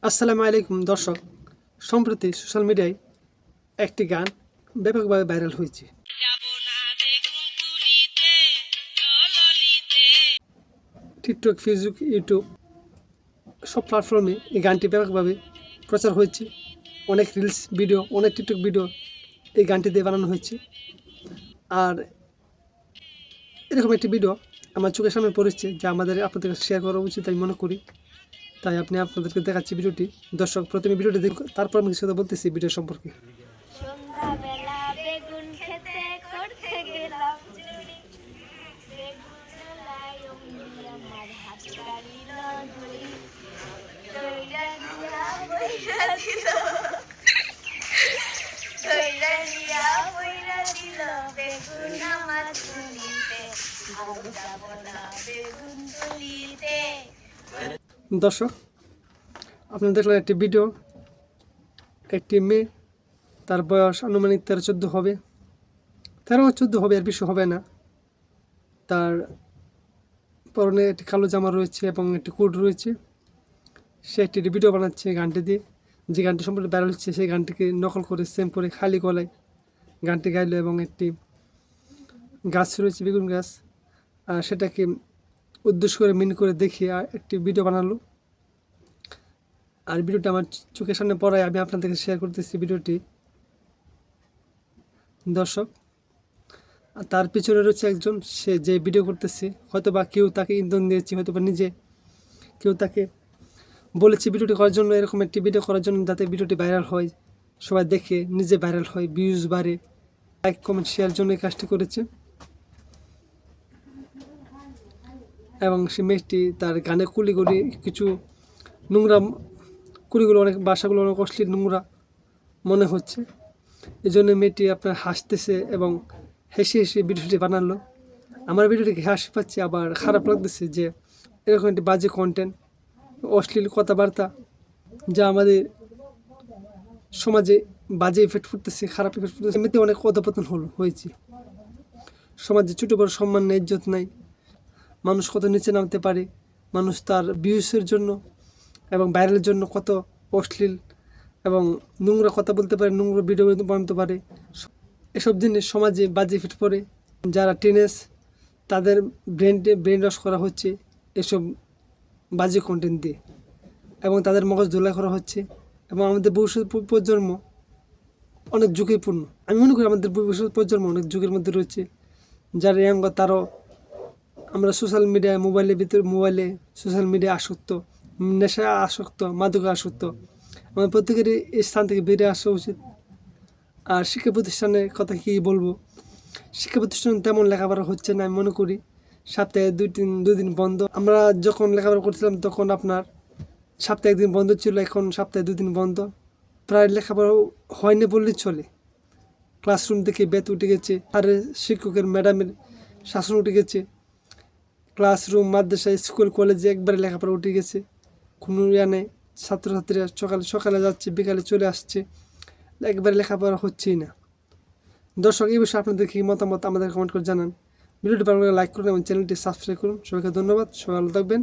আসসালামু আলাইকুম দর্শক, সম্প্রতি সোশ্যাল মিডিয়ায় একটি গান ব্যাপকভাবে ভাইরাল হয়েছে। টিকটক, ফেসবুক, ইউটিউব সব প্ল্যাটফর্মে এই গানটি ব্যাপকভাবে প্রচার হয়েছে। অনেক রিলস ভিডিও, অনেক টিকটক ভিডিও এই গানটি দিয়ে বানানো হয়েছে। আর এরকম একটি ভিডিও আমার চোখের সামনে পড়েছে, যা আপনাদের শেয়ার করা উচিত আমি মনে করি। তাই আপনাদেরকে দেখাচ্ছি ভিডিওটি। দর্শক, প্রথমে ভিডিওটি দেখুন, তারপর আমি কিছু কথা বলতেছি ভিডিও সম্পর্কে। সন্ধ্যাবেলা বেগুন খেতে করতে গেলাম চুরি, বেগুনলাই আমার হাত কাড়িল ধরি, দইরা দিয়া বইরা দিল, দইরা দিয়া বইরা দিল বেগুন আমার চুলিতে, আর যাব না বেগুন তুলিতে। দর্শক, আপনারা দেখলেন একটি ভিডিও। একটি মেয়ে, তার বয়স আনুমানিক 13-14 হবে, 13-14 হবে, এর বেশি হবে না। তার পরনে একটি কালো জামা রয়েছে এবং একটি কোট রয়েছে। সে একটি ভিডিও বানাচ্ছে গানটি দিয়ে। যে গানটি সম্পূর্ণ ভাইরাল হচ্ছে, সেই গানটিকে নকল করে সেম করে খালি গলায় গানটি গাইলো এবং একটি গাছ রয়েছে, বেগুন গাছ, আর সেটাকে উদ্দেশ্য করে মিন করে দেখিয়ে একটি ভিডিও বানালো। আর ভিডিওটা আমার চোখের সামনে পড়ায় আমি আপনাদেরকে শেয়ার করতেছি ভিডিওটি। দর্শক, আর তার পিছনে রয়েছে একজন, সে যে ভিডিও করতেছে, হয়তো বা কেউ তাকে ইন্ধন দিয়েছে, হয়তো বা নিজে কেউ তাকে বলেছে ভিডিওটি করার জন্য, এরকম একটি ভিডিও করার জন্য, যাতে ভিডিওটি ভাইরাল হয়, সবাই দেখে নিজে ভাইরাল হয়, ভিউজ বাড়ে, লাইক কমেন্ট শেয়ার জন্য এই কাজটি করেছে। এবং সে মেয়েটি তার গানে কুলিগুলি কিছু নোংরা, কুলিগুলো অনেক, বাসাগুলো অনেক অশ্লীল নোংরা মনে হচ্ছে। এই জন্য মেয়েটি আপনার হাসতেছে এবং হেসে হেসে ভিডিওটি বানালো। আমার ভিডিওটিকে হাসি পাচ্ছে, আবার খারাপ লাগতেছে যে এরকম একটি বাজে কন্টেন্ট, অশ্লীল কথাবার্তা, যা আমাদের সমাজে বাজে ইফেক্ট পড়তেছে, খারাপ ইফেক্ট পড়তেছে। এমনিতে অনেক অধপতন হয়েছে সমাজে, ছোটো বড় সম্মান নেই, ইজ্জত নাই, মানুষ কত নিচে নামতে পারে, মানুষ তার ভিউসের জন্য এবং ভাইরালের জন্য কত অশ্লীল এবং নোংরা কথা বলতে পারে, নোংরা ভিডিও বানাতে পারে। এসব জিনিস সমাজে বাজে ইফেক্ট পড়ে। যারা টিনেজ, তাদের ব্রেন ওয়াশ করা হচ্ছে এসব বাজে কন্টেন্ট দিয়ে, এবং তাদের মগজ ধোলাই করা হচ্ছে। এবং আমাদের ভবিষ্যৎ প্রজন্ম অনেক ঝুঁকিপূর্ণ। আমি মনে করি আমাদের ভবিষ্যৎ প্রজন্ম অনেক ঝুঁকির মধ্যে রয়েছে। যারা ইয়াং, তারও আমরা সোশ্যাল মিডিয়ায়, মোবাইলে সোশ্যাল মিডিয়া আসক্ত, নেশা আসক্ত, মাদকে আসক্ত। আমাদের প্রত্যেকেরই এই স্থান থেকে বেরিয়ে আসা উচিত। আর শিক্ষা প্রতিষ্ঠানের কথা কী বলবো, শিক্ষা প্রতিষ্ঠান তেমন লেখাপড়া হচ্ছে না। আমি মনে করি সপ্তাহে দুই দিন বন্ধ। আমরা যখন লেখাপড়া করছিলাম তখন আপনার সপ্তাহে 1 দিন বন্ধ ছিল, এখন সপ্তাহে 2 দিন বন্ধ। প্রায় লেখাপড়াও হয়নি বললেই চলে। ক্লাসরুম থেকে বেত উঠে গেছে, আর শিক্ষকের ম্যাডামের শাসন উঠে গেছে। ক্লাসরুম, মাদ্রাসা, স্কুল, কলেজে একবারে লেখাপড়া উঠে গেছে। কোনো নেই, ছাত্রছাত্রীরা সকালে যাচ্ছে, বিকালে চলে আসছে, একবারে লেখাপড়া হচ্ছেই না। দর্শক, এই বিষয়ে আপনাদের কি মতামত আমাদের কমেন্ট করে জানান। ভিডিওটি ভালো লাগলে লাইক করুন এবং চ্যানেলটি সাবস্ক্রাইব করুন। সবাইকে ধন্যবাদ, সবাই ভালো থাকবেন।